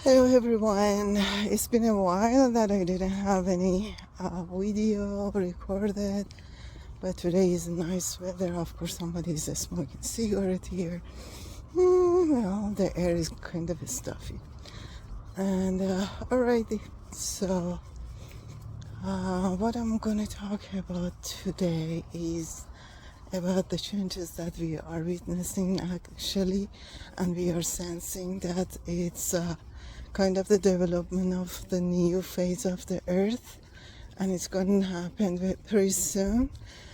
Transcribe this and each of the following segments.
Hello everyone. It's been a while that I didn't have any video recorded, but today is nice weather. Of course, somebody is smoking cigarette here. Well, the air is kind of stuffy. And alrighty, so what I'm gonna talk about today is about the changes that we are witnessing actually, and we are sensing that it's kind of the development of the new phase of the earth, and it's going to happen very soon,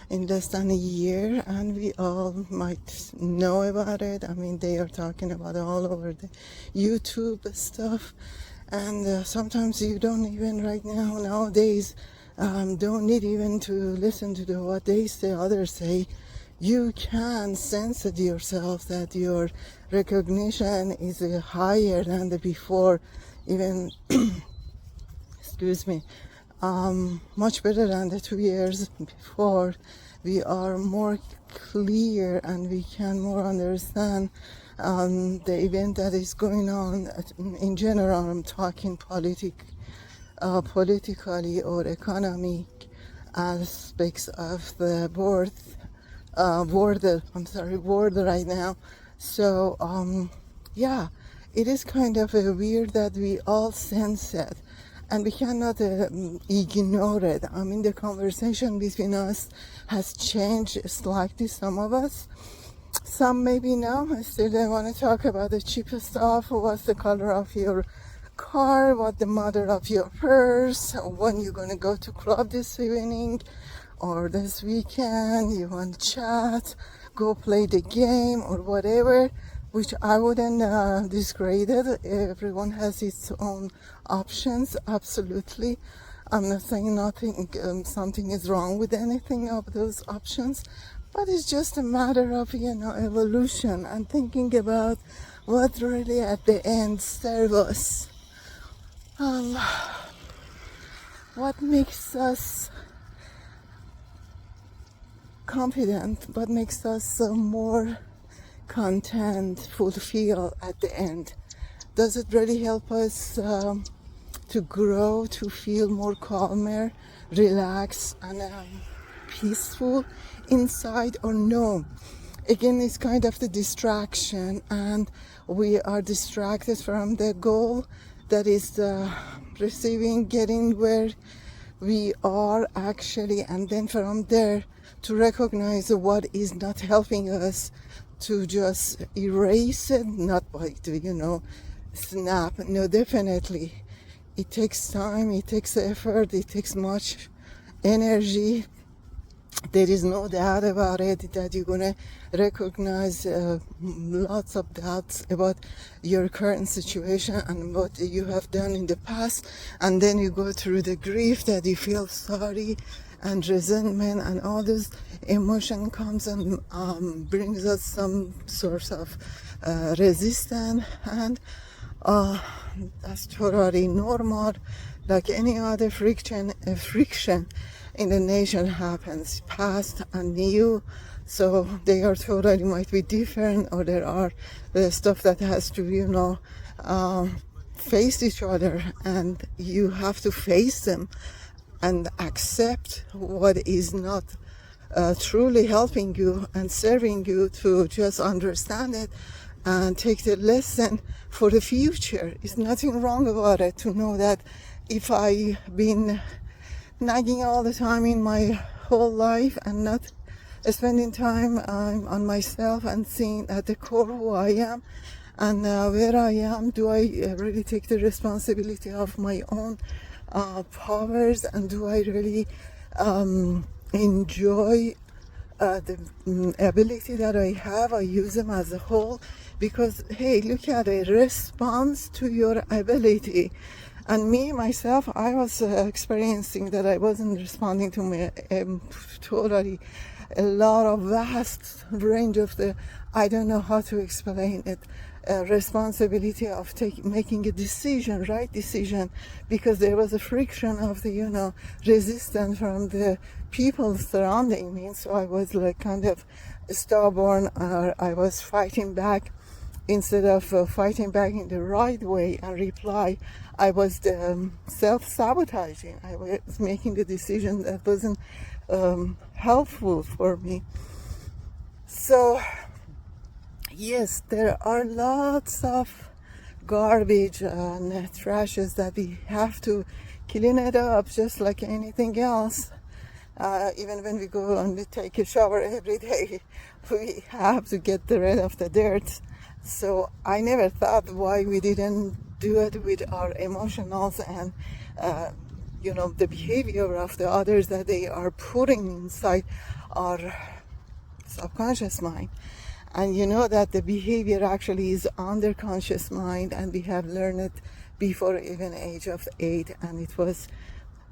in less than a year, and we all might know about it. I mean, they are talking about it all over the YouTube stuff, and sometimes you don't even right now nowadays don't need even to listen to what they say, others say. You can sense it yourself that your recognition is higher than the before, even excuse me, much better than the 2 years before. We are more clear and we can more understand the event that is going on in general. I'm talking politically or economic aspects of the world right now. So yeah, it is kind of weird that we all sense it and we cannot ignore it. I mean, the conversation between us has changed slightly. Some of us, some maybe now, still they want to talk about the cheap stuff. What's the color of your car? What the model of your purse? When you're going to go to club this evening or this weekend? You want to chat, go play the game or whatever, which I wouldn't disgrade it. Everyone has its own options, absolutely. I'm not saying something is wrong with anything of those options, but it's just a matter of, evolution and thinking about what really at the end serves us. What makes us confident, what makes us more content, fulfilled at the end? Does it really help us to grow, to feel more calmer, relaxed, and peaceful inside, or no? Again, it's kind of the distraction, and we are distracted from the goal that is getting where we are actually, and then from there to recognize what is not helping us, to just erase it, not by snap. No, definitely it takes time, it takes effort, it takes much energy. There is no doubt about it that you're going to recognize lots of doubts about your current situation and what you have done in the past, and then you go through the grief that you feel sorry and resentment, and all this emotion comes and brings us some sort of resistance, and that's totally normal, like any other friction in the nation happens, past and new. So they are totally might be different, or there are the stuff that has to face each other, and you have to face them and accept what is not truly helping you and serving you, to just understand it and take the lesson for the future. There's nothing wrong about it, to know that if I've been nagging all the time in my whole life and not spending time on myself and seeing at the core who I am and where I am, do I really take the responsibility of my own powers, and do I really enjoy the ability that I have? I use them as a whole, because hey, look at it, response to your ability. And me, myself, I was experiencing that I wasn't responding to my totally a lot of vast range of the, I don't know how to explain it, responsibility of making a decision, right decision, because there was a friction of the, resistance from the people surrounding me. So I was like kind of stubborn, or I was fighting back instead of fighting back in the right way and reply, I was self-sabotaging. I was making the decision that wasn't helpful for me. So yes, there are lots of garbage and trashes that we have to clean it up, just like anything else. Even when we go and we take a shower every day, we have to get rid of the dirt. So I never thought why we didn't do it with our emotionals and the behavior of the others that they are putting inside our subconscious mind. And you know that the behavior actually is on their conscious mind, and we have learned it before even age of 8, and it was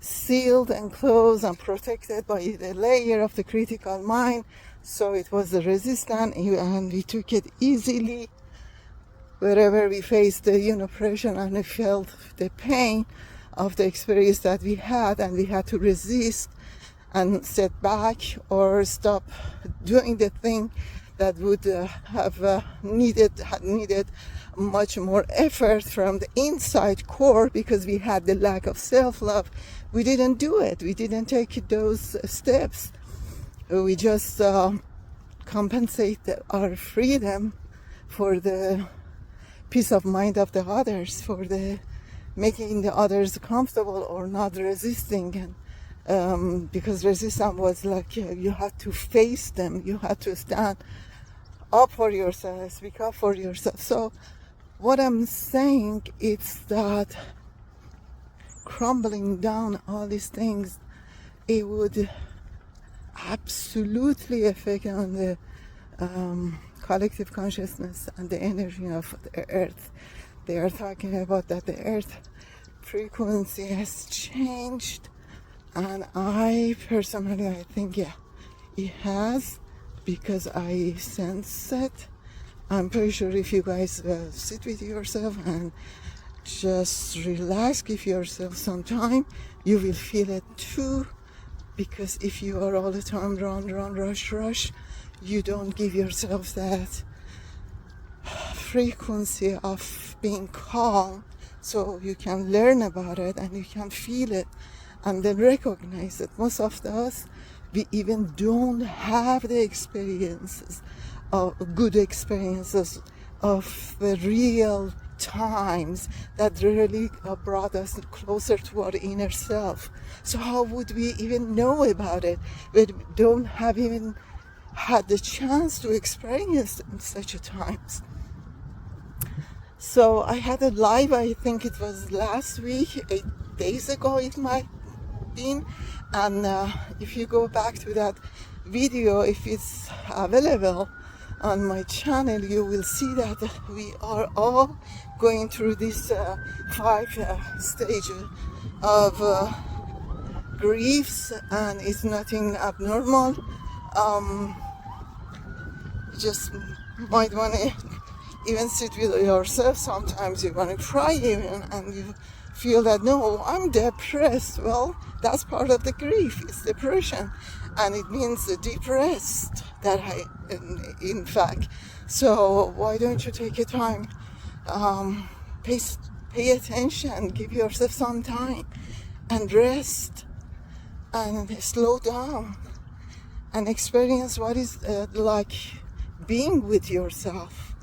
sealed and closed and protected by the layer of the critical mind. So it was resistant, and we took it easily wherever we faced the pressure and we felt the pain of the experience that we had, and we had to resist and set back or stop doing the thing that would have needed much more effort from the inside core, because we had the lack of self-love. We didn't do it. We didn't take those steps. We just compensate our freedom for the peace of mind of the others, for the making the others comfortable or not resisting. And because resistance was like you had to face them, you had to stand up for yourself, speak up for yourself. So what I'm saying is that crumbling down all these things, it would absolutely affect on the collective consciousness and the energy of the earth. They are talking about that the earth frequency has changed, and I personally, I think, yeah, it has, because I sense it. I'm pretty sure if you guys sit with yourself and just relax, give yourself some time, you will feel it too. Because if you are all the time run, rush, you don't give yourself that frequency of being calm, so you can learn about it and you can feel it and then recognize it. Most of us, we even don't have the experiences of good experiences of the real times that really brought us closer to our inner self. So how would we even know about it? We don't have even had the chance to experience such a times. So I had a live, I think it was last week, 8 days ago it might have been, and if you go back to that video, if it's available on my channel, you will see that we are all going through this 5 stages of griefs, and it's nothing abnormal. You just might want to even sit with yourself. Sometimes you want to cry even, and you feel that, no, I'm depressed. Well, that's part of the grief. It's depression, and it means depressed, that in fact. So why don't you take your time, pay attention, give yourself some time and rest and slow down and experience what is like being with yourself.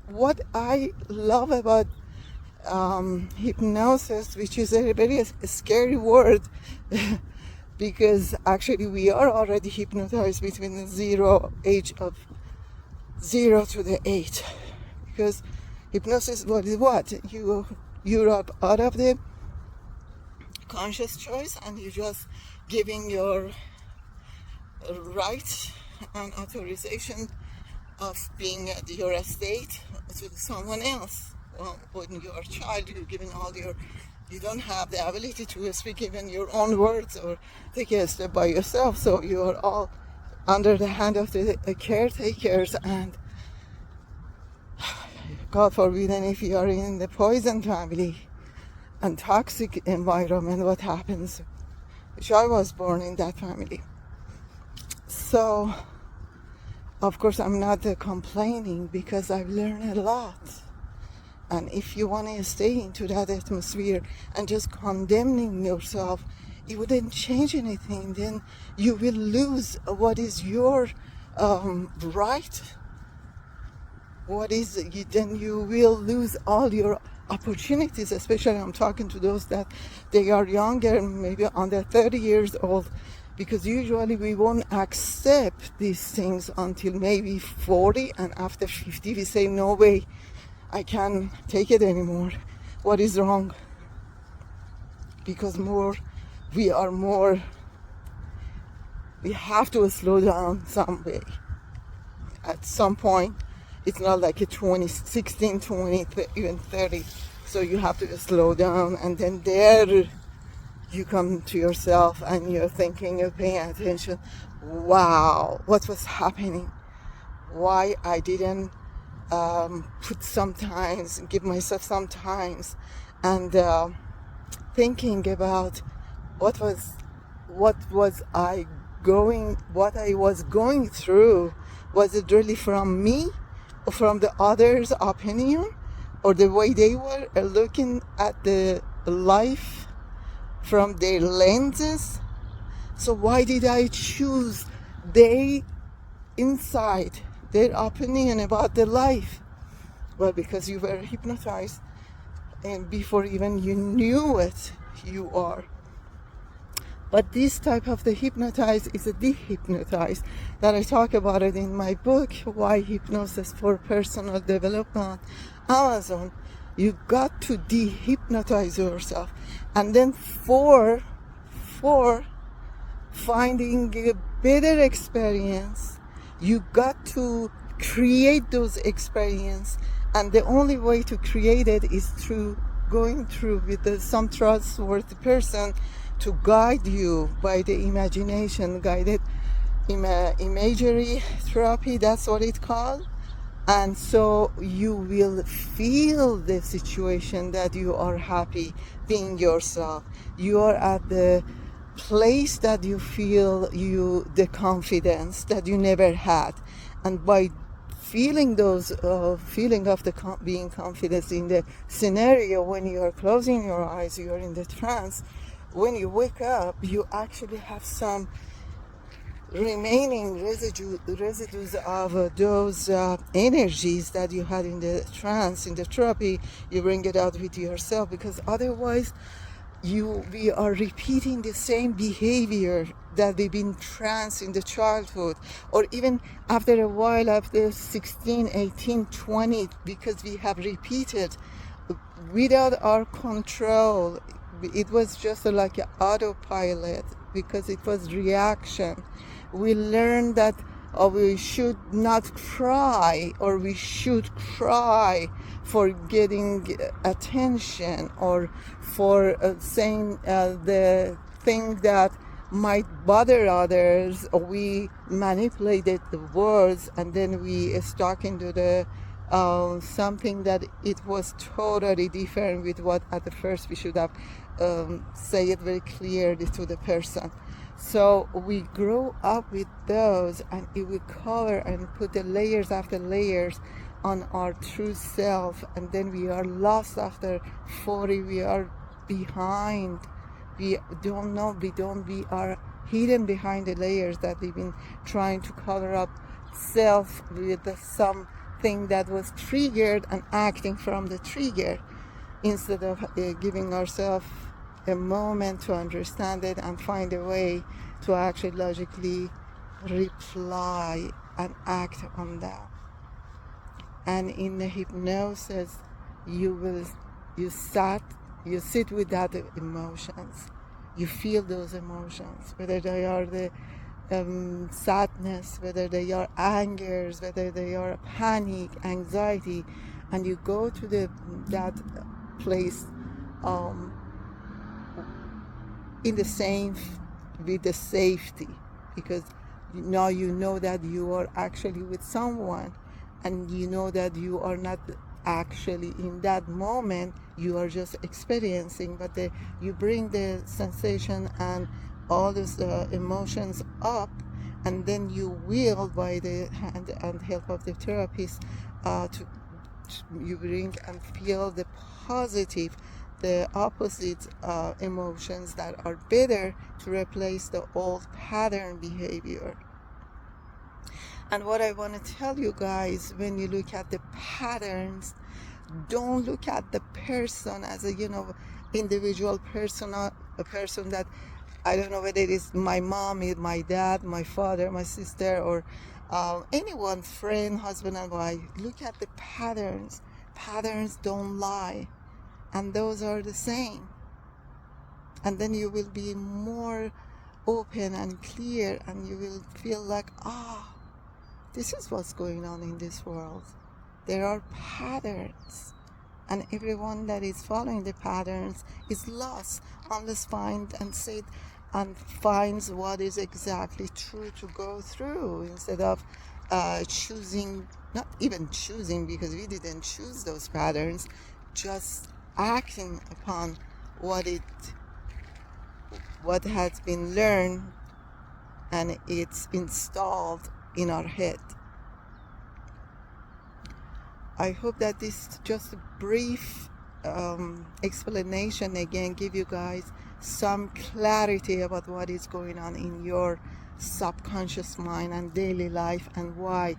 What I love about hypnosis, which is a very scary word, because actually we are already hypnotized between the age of 0 to the 8. Because hypnosis is what? You're out of the conscious choice, and you're just giving your right and authorization of being at your state to someone else. Well, when you're a child, you're giving you don't have the ability to speak even your own words or take a step by yourself. So you're all under the hand of the caretakers, and God forbid, and if you are in the poison family and toxic environment, what happens? Which I was born in that family. So Of course, I'm not complaining because I've learned a lot. And if you want to stay into that atmosphere and just condemning yourself, it wouldn't change anything. Then you will lose what is your right. Then you will lose all your opportunities, especially I'm talking to those that they are younger, maybe under 30 years old, because usually we won't accept these things until maybe 40, and after 50 we say, no way, I can't take it anymore. What is wrong? Because we have to slow down some way. At some point, it's not like a 16, 20, even 30. So you have to slow down, and then there you come to yourself and you're thinking, you're paying attention. Wow, what was happening? Why I didn't give myself some times and thinking about what I was going through. Was it really from me or from the others' opinion or the way they were looking at the life from their lenses? So why did I choose their opinion about the life? Well, because you were hypnotized, and before even you knew it, you are. But this type of the hypnotized is a dehypnotized that I talk about it in my book, Why Hypnosis for Personal Development, Amazon. You got to dehypnotize yourself, and then for finding a better experience, you got to create those experiences, and the only way to create it is through going through with some trustworthy person to guide you by the imagination, guided imagery therapy, that's what it's called. And so you will feel the situation that you are happy being yourself. You are at the place that you feel the confidence that you never had. And by feeling those feeling of the being confidence in the scenario, when you are closing your eyes, you are in the trance. When you wake up, you actually have some remaining residues of those energies that you had in the trance, in the therapy. You bring it out with yourself, because otherwise we are repeating the same behavior that we've been tranced in the childhood, or even after a while, after 16, 18, 20, because we have repeated without our control. It was just like an autopilot, because it was reaction. We learned that we should not cry, or we should cry for getting attention, or for saying the thing that might bother others. We manipulated the words, and then we stuck into the something that it was totally different with what at the first we should have say it very clearly to the person. So we grow up with those, and it will cover and put the layers after layers on our true self, and then we are lost after 40. We are behind. We don't know. We are hidden behind the layers that we've been trying to cover up self with something that was triggered and acting from the trigger, instead of giving ourselves a moment to understand it and find a way to actually logically reply and act on that. And in the hypnosis, you sit with that emotions. You feel those emotions, whether they are the sadness, whether they are angers, whether they are panic, anxiety, and you go to that place with the safety, because now you know that you are actually with someone, and you know that you are not actually in that moment, you are just experiencing, but you bring the sensation and all those emotions up, and then you will, by the hand and help of the therapist, you bring and feel the positive, the opposite emotions that are better to replace the old pattern behavior. And what I want to tell you guys, when you look at the patterns, don't look at the person as a individual person, a person that, I don't know whether it is my mom, my dad, my father, my sister, or anyone, friend, husband and wife. Look at the patterns. Patterns don't lie, and those are the same. And then you will be more open and clear, and you will feel like, this is what's going on in this world. There are patterns, and everyone that is following the patterns is lost unless finds what is exactly true to go through, instead of choosing, not even choosing, because we didn't choose those patterns, just acting upon what has been learned and it's installed in our head. I hope that this just a brief explanation again give you guys some clarity about what is going on in your subconscious mind and daily life, and why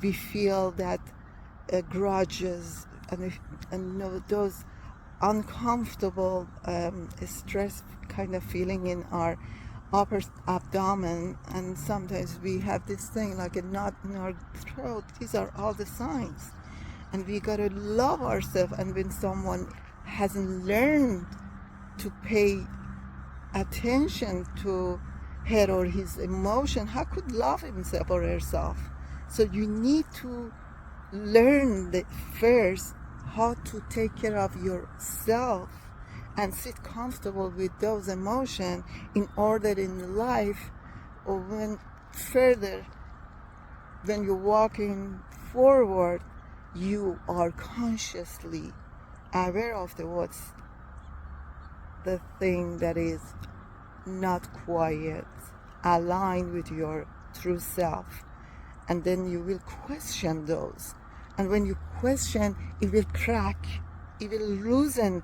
we feel that grudges and those uncomfortable stress kind of feeling in our upper abdomen, and sometimes we have this thing like a knot in our throat. These are all the signs, and we gotta love ourselves. And when someone hasn't learned to pay attention to her or his emotion, how could love himself or herself? So you need to learn first how to take care of yourself and sit comfortable with those emotions, in order in life, or when you're walking forward, you are consciously aware of what's the thing that is not quiet, aligned with your true self. And then you will question those. And when you question, it will crack, it will loosen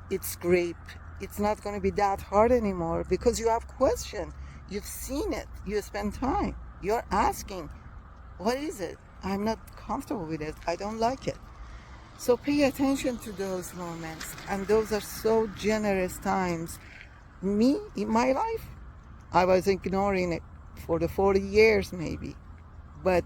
its grip. It's not going to be that hard anymore, because you have questioned, you've seen it, you spend time, you're asking, what is it? I'm not comfortable with it, I don't like it. So pay attention to those moments, and those are so generous times. Me, in my life, I was ignoring it for the 40 years maybe, but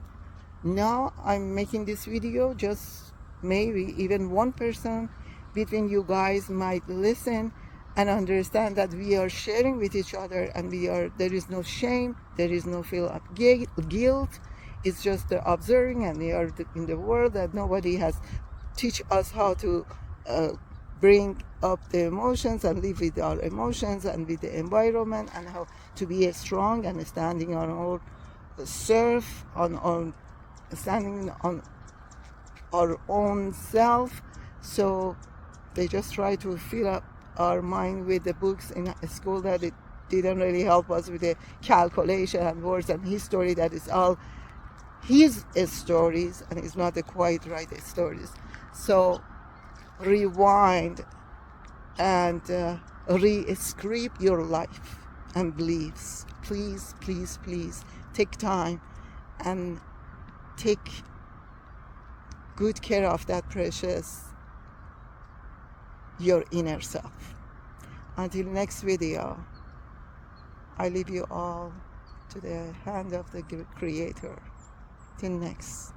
now I'm making this video, just maybe even one person between you guys might listen and understand that we are sharing with each other, and there is no shame, there is no feel of guilt. It's just observing, and we are in the world that nobody has teach us how to bring up the emotions and live with our emotions and with the environment, and how to be strong and standing on our standing on our own self. So they just try to fill up our mind with the books in school that it didn't really help us with the calculation and words and history. That is all his stories, and it's not the quite right stories. So rewind and re-script your life and beliefs. Please, please, please take time and take good care of that precious, your inner self. Until next video, I leave you all to the hand of the Creator. Till next.